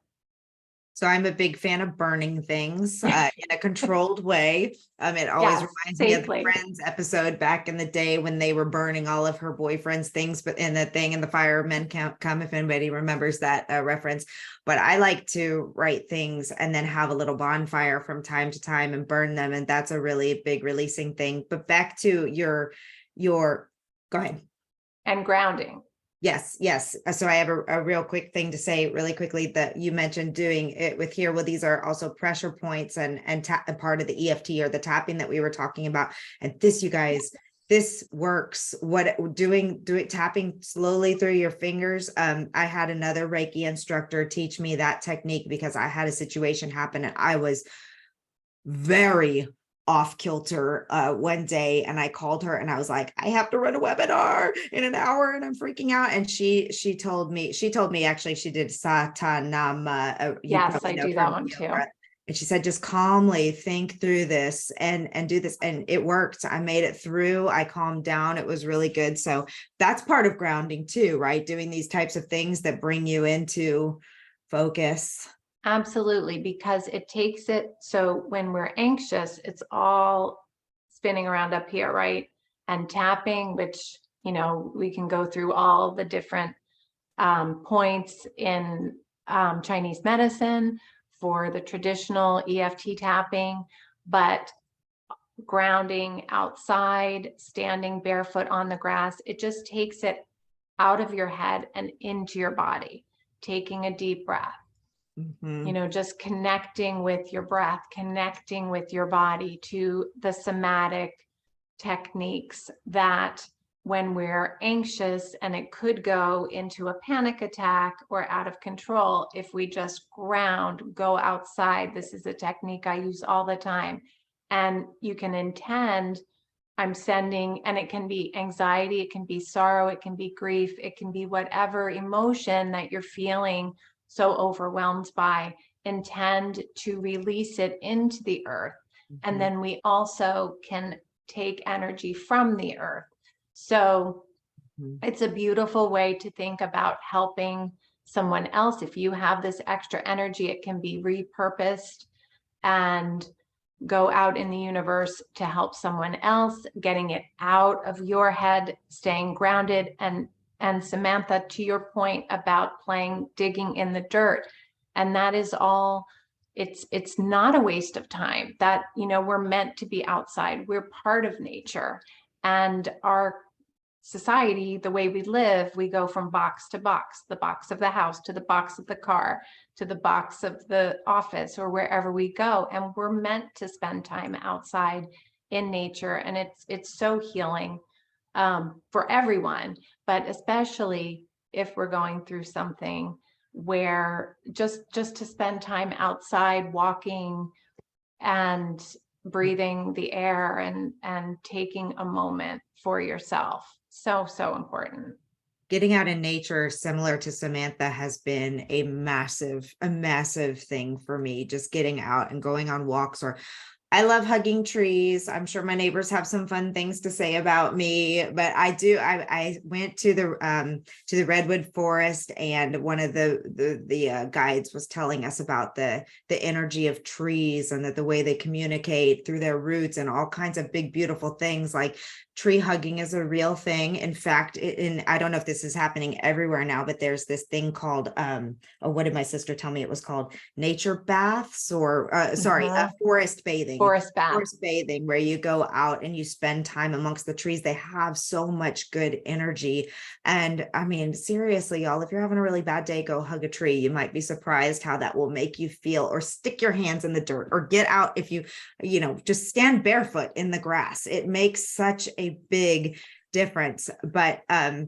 So I'm a big fan of burning things in a controlled way. It always reminds me of the Friends episode back in the day when they were burning all of her boyfriend's things, but in the thing, and the firemen can't come, if anybody remembers that reference. But I like to write things and then have a little bonfire from time to time and burn them. And that's a really big releasing thing. But back to your, go ahead. And grounding. Yes. So I have a real quick thing to say really quickly, that you mentioned doing it with here. Well, these are also pressure points and part of the EFT, or the tapping that we were talking about. And this, you guys, this works. Doing tapping slowly through your fingers. I had another Reiki instructor teach me that technique because I had a situation happen and I was very off kilter one day, and I called her and I was like, I have to run a webinar in an hour and I'm freaking out. And she told me actually, she did Satanama. Yes, I do that one too. And she said, just calmly think through this and do this. And it worked. I made it through. I calmed down. It was really good. So that's part of grounding too, right? Doing these types of things that bring you into focus. Absolutely, because it takes it. So when we're anxious, it's all spinning around up here, right? And tapping, which, we can go through all the different points in Chinese medicine for the traditional EFT tapping, but grounding outside, standing barefoot on the grass, it just takes it out of your head and into your body, taking a deep breath. Mm-hmm. Just connecting with your breath, connecting with your body, to the somatic techniques that when we're anxious and it could go into a panic attack or out of control, if we just ground, go outside. This is a technique I use all the time. And you can intend, I'm sending, and it can be anxiety, it can be sorrow, it can be grief, it can be whatever emotion that you're feeling so overwhelmed by, intend to release it into the earth. Mm-hmm. And then we also can take energy from the earth. So it's a beautiful way to think about helping someone else. If you have this extra energy, it can be repurposed and go out in the universe to help someone else, getting it out of your head, staying grounded. And Samantha, to your point about digging in the dirt, and that is all, it's not a waste of time. That, we're meant to be outside. We're part of nature. And our society, the way we live, we go from box to box, the box of the house to the box of the car to the box of the office or wherever we go. And we're meant to spend time outside in nature. And it's so healing for everyone, but especially if we're going through something where just to spend time outside, walking and breathing the air and taking a moment for yourself. So important. Getting out in nature, similar to Samantha, has been a massive thing for me. Just getting out and going on walks, or I love hugging trees. I'm sure my neighbors have some fun things to say about me, but I do. I went to the redwood forest, and one of the guides was telling us about the energy of trees, and that the way they communicate through their roots and all kinds of big, beautiful things. Like tree hugging is a real thing. In fact, I don't know if this is happening everywhere now, but there's this thing called what did my sister tell me it was called? Nature baths, or forest bathing. Forest bathing, where you go out and you spend time amongst the trees. They have so much good energy. And I mean, seriously, y'all, if you're having a really bad day, go hug a tree. You might be surprised how that will make you feel. Or stick your hands in the dirt, or get out. If you just stand barefoot in the grass, it makes such a big difference. But I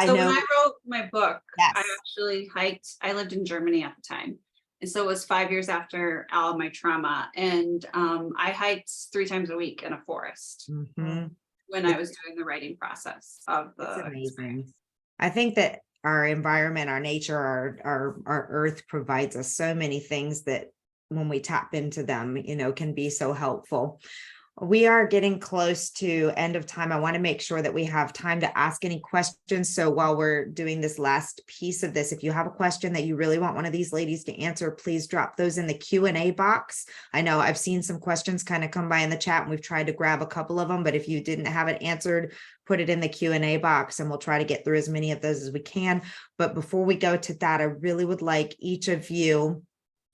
know when I wrote my book, yes. I actually hiked. I lived in Germany at the time. And so it was 5 years after all of my trauma. And I hiked 3 times a week in a forest when I was doing the writing process of the That's amazing. experience. I think that our environment, our nature, our earth provides us so many things that when we tap into them, can be so helpful. We are getting close to end of time. I want to make sure that we have time to ask any questions. So while we're doing this last piece of this, if you have a question that you really want one of these ladies to answer, please drop those in the Q&A box. I know I've seen some questions kind of come by in the chat, and we've tried to grab a couple of them, but if you didn't have it answered, put it in the Q&A box and we'll try to get through as many of those as we can. But before we go to that, I really would like each of you,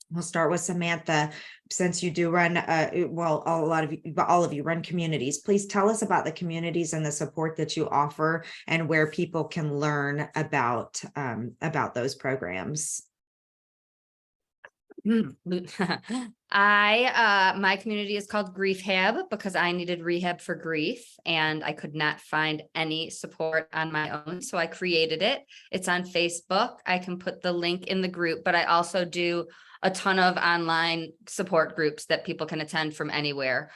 we'll start with Samantha, since you do run, all of you run communities. Please tell us about the communities and the support that you offer, and where people can learn about those programs. My community is called Grief Hab because I needed rehab for grief and I could not find any support on my own. So I created it. It's on Facebook. I can put the link in the group, but I also do a ton of online support groups that people can attend from anywhere.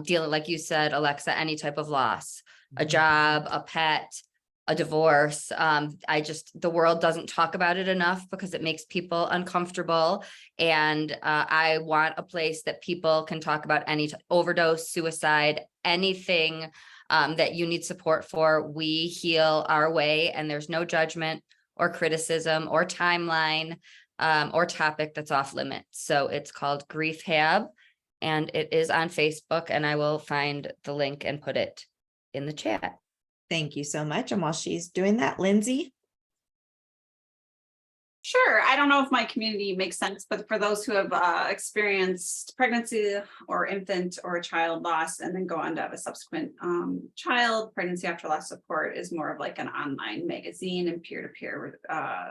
Dealing, like you said, Alexa, any type of loss, a job, a pet, a divorce. The world doesn't talk about it enough because it makes people uncomfortable. And I want a place that people can talk about any overdose, suicide, anything that you need support for. We heal our way, and there's no judgment or criticism or timeline or topic that's off limits. So it's called Grief Hab, and it is on Facebook, and I will find the link and put it in the chat. Thank you so much. And while she's doing that, Lindsay. Sure. I don't know if my community makes sense, but for those who have experienced pregnancy or infant or child loss and then go on to have a subsequent child, pregnancy after loss support is more of like an online magazine and peer-to-peer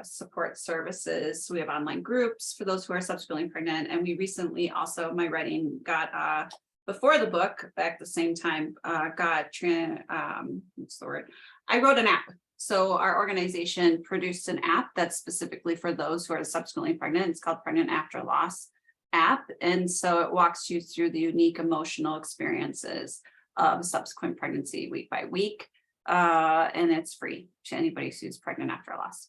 support services. So we have online groups for those who are subsequently pregnant. And we recently also, my writing got before the book, back the same time, what's the word? I wrote an app. So our organization produced an app that's specifically for those who are subsequently pregnant. It's called Pregnant After Loss app. And so it walks you through the unique emotional experiences of subsequent pregnancy week by week. And it's free to anybody who's pregnant after a loss.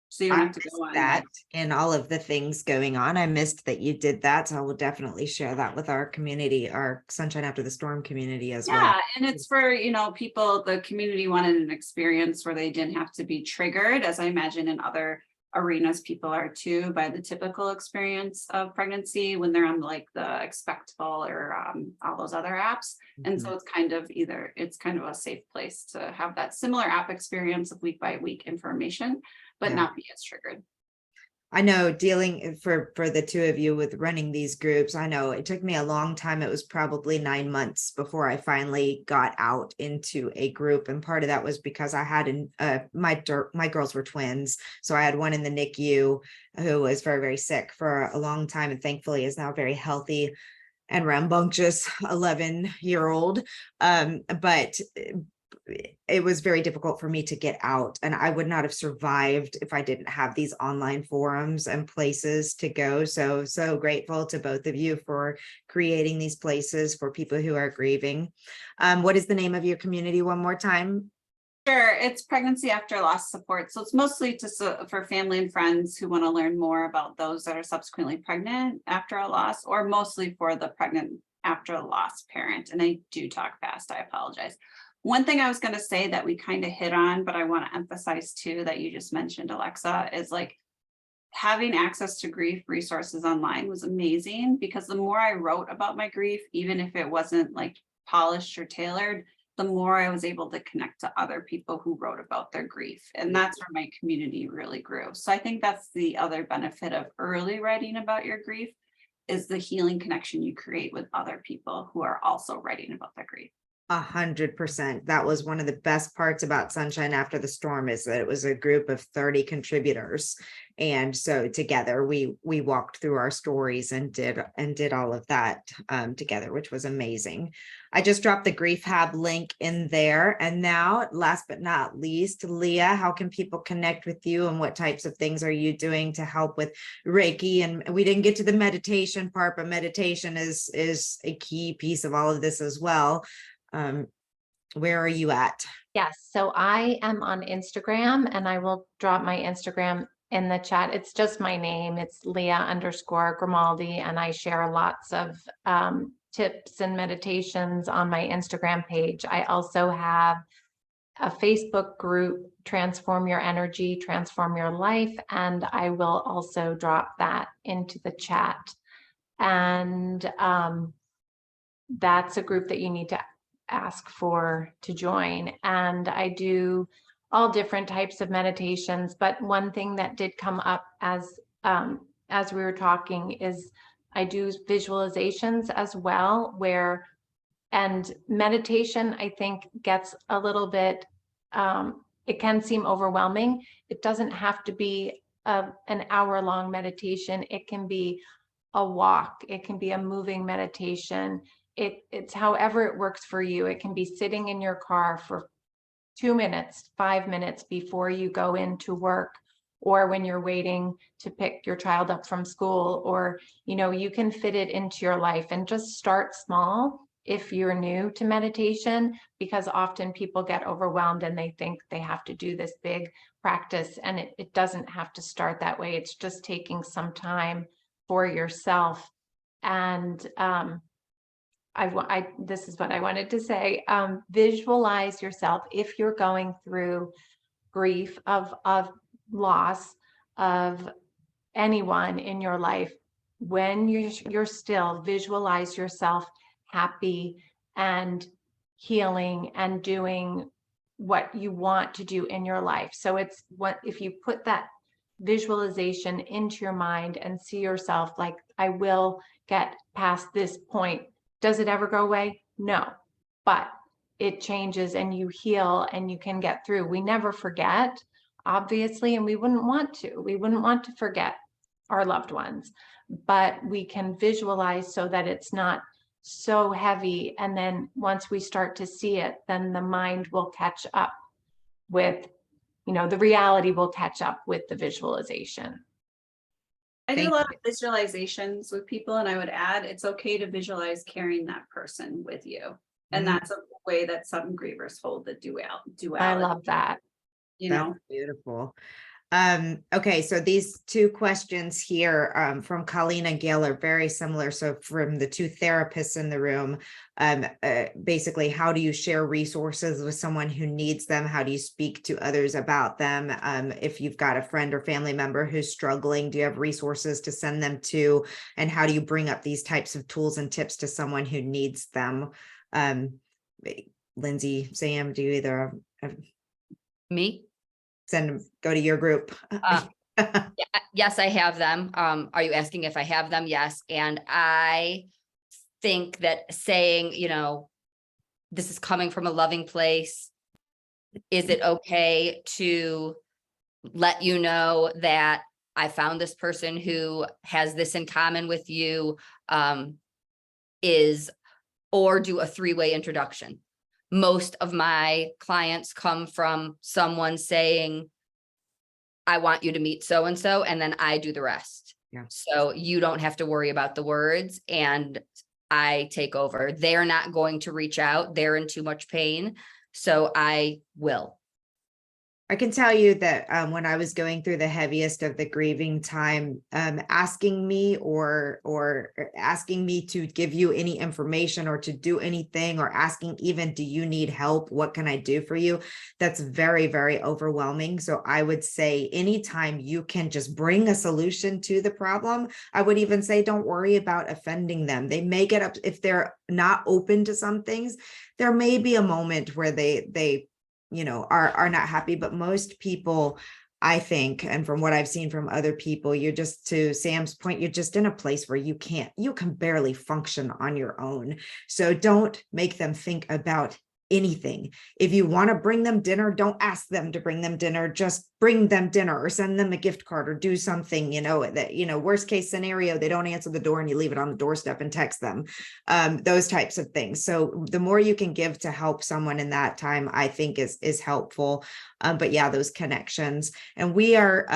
So you don't I have to missed go on that like, and all of the things going on. I missed that you did that. So I will definitely share that with our community, our Sunshine After the Storm community as well. yeah, and it's for, you know, people, the community wanted an experience where they didn't have to be triggered, as I imagine in other arenas people are too, by the typical experience of pregnancy when they're on like the Expectful or all those other apps. And so it's kind of a safe place to have that similar app experience of week by week information, but Yeah. not be as triggered. I know dealing for the two of you with running these groups, I know it took me a long time. It was probably 9 months before I finally got out into a group. And part of that was because I had my girls were twins. So I had one in the NICU who was very, very sick for a long time and thankfully is now very healthy and rambunctious 11-year-old. But it was very difficult for me to get out, and I would not have survived if I didn't have these online forums and places to go. So grateful to both of you for creating these places for people who are grieving. What is the name of your community one more time? Sure, it's Pregnancy After Loss Support. So it's mostly for family and friends who want to learn more about those that are subsequently pregnant after a loss, or mostly for the pregnant after a loss parent. And I do talk fast, I apologize. One thing I was going to say that we kind of hit on, but I want to emphasize too, that you just mentioned, Alexa, is like having access to grief resources online was amazing, because the more I wrote about my grief, even if it wasn't like polished or tailored, the more I was able to connect to other people who wrote about their grief. And that's where my community really grew. So I think that's the other benefit of early writing about your grief, is the healing connection you create with other people who are also writing about their grief. 100%. That was one of the best parts about Sunshine After the Storm, is that it was a group of 30 contributors. And so together we walked through our stories and did all of that together, which was amazing. I just dropped the Grief Hab link in there. And now, last but not least, Leah, how can people connect with you, and what types of things are you doing to help with Reiki? And we didn't get to the meditation part, but meditation is a key piece of all of this as well. Where are you at? Yes, so I am on Instagram, and I will drop my Instagram in the chat. It's just my name. It's Leah_Grimaldi, and I share lots of tips and meditations on my Instagram page. I also have a Facebook group, Transform Your Energy, Transform Your Life, and I will also drop that into the chat. And that's a group that you need to ask for to join. And I do all different types of meditations, but one thing that did come up as we were talking is I do visualizations as well, and meditation, I think, gets a little bit, it can seem overwhelming. It doesn't have to be an hour-long meditation. It can be a walk. It can be a moving meditation. It's however it works for you. It can be sitting in your car for 2 minutes, 5 minutes before you go into work, or when you're waiting to pick your child up from school, or, you can fit it into your life, and just start small if you're new to meditation, because often people get overwhelmed and they think they have to do this big practice, and it doesn't have to start that way. It's just taking some time for yourself. And this is what I wanted to say. Visualize yourself, if you're going through grief of loss of anyone in your life, when you're still, visualize yourself happy and healing and doing what you want to do in your life. So if you put that visualization into your mind and see yourself like, I will get past this point. Does it ever go away? No, but it changes and you heal and you can get through. We never forget, obviously, and we wouldn't want to. We wouldn't want to forget our loved ones, but we can visualize so that it's not so heavy. And then once we start to see it, then the mind will catch up with, the reality will catch up with the visualization. I do a lot of visualizations with people, and I would add, it's okay to visualize carrying that person with you. And that's a way that some grievers hold the duality. I love that. That's beautiful. Okay, so these two questions here from Colleen and Gail are very similar. So from the two therapists in the room, basically, how do you share resources with someone who needs them? How do you speak to others about them? If you've got a friend or family member who's struggling, do you have resources to send them to? And how do you bring up these types of tools and tips to someone who needs them? Lindsay, Sam, do you either Me? go to your group? Yes, I have them. Are you asking if I have them? Yes. And I think that saying, this is coming from a loving place. Is it okay to let you know that I found this person who has this in common with you, or do a three-way introduction? Most of my clients come from someone saying, I want you to meet so-and-so, and then I do the rest. Yeah. So you don't have to worry about the words, and I take over. They're not going to reach out. They're in too much pain. So I will. I can tell you that when I was going through the heaviest of the grieving time, asking me or asking me to give you any information or to do anything, or asking even, do you need help? What can I do for you? That's very, very overwhelming. So I would say anytime you can just bring a solution to the problem, I would even say, don't worry about offending them. They may get up if they're not open to some things. There may be a moment where they are not happy, but most people, I think, and from what I've seen from other people, you're just, to Sam's point, you're just in a place where you can barely function on your own. So don't make them think about anything. If you want to bring them dinner, don't ask them to bring them dinner, just bring them dinner or send them a gift card or do something, worst case scenario, they don't answer the door and you leave it on the doorstep and text them, those types of things. So the more you can give to help someone in that time, I think is helpful. But yeah, those connections. And we're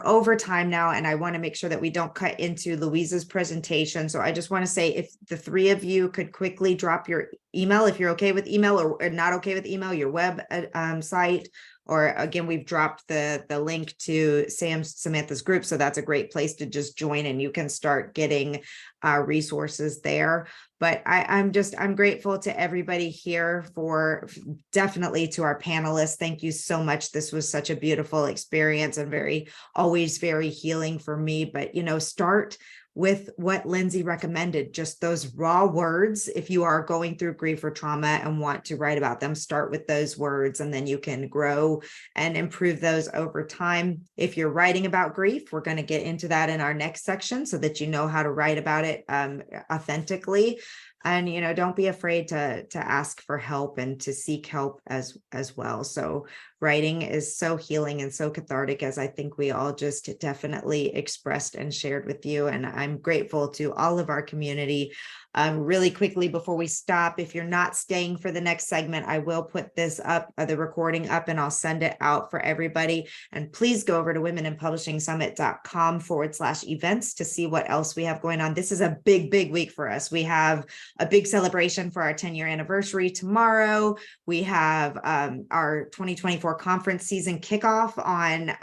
over time now, and I want to make sure that we don't cut into Louisa's presentation. So I just want to say, if the three of you could quickly drop your email, if you're okay with email or not okay with email, your web site, or again, we've dropped the link to Samantha's group. So that's a great place to just join, and you can start getting resources there. But I'm grateful to everybody here, for definitely to our panelists. Thank you so much. This was such a beautiful experience and always very healing for me. But, start with what Lindsay recommended, just those raw words. If you are going through grief or trauma and want to write about them, start with those words, and then you can grow and improve those over time. If you're writing about grief, we're going to get into that in our next section so that you know how to write about it authentically. And, don't be afraid to ask for help and to seek help as well. So writing is so healing and so cathartic, as I think we all just definitely expressed and shared with you. And I'm grateful to all of our community. Really quickly before we stop, if you're not staying for the next segment, I will put this up, the recording up, and I'll send it out for everybody. And please go over to womeninpublishingsummit.com/events to see what else we have going on. This is a big, big week for us. We have a big celebration for our 10-year anniversary tomorrow. We have our 2024 conference season kickoff on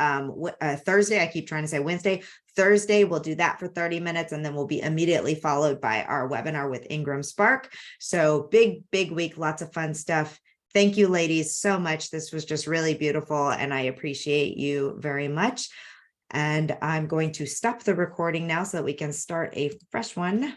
Thursday. I keep trying to say Wednesday. Thursday, we'll do that for 30 minutes, and then we'll be immediately followed by our webinar with Ingram Spark. So big, big week, lots of fun stuff. Thank you, ladies, so much. This was just really beautiful, and I appreciate you very much. And I'm going to stop the recording now so that we can start a fresh one.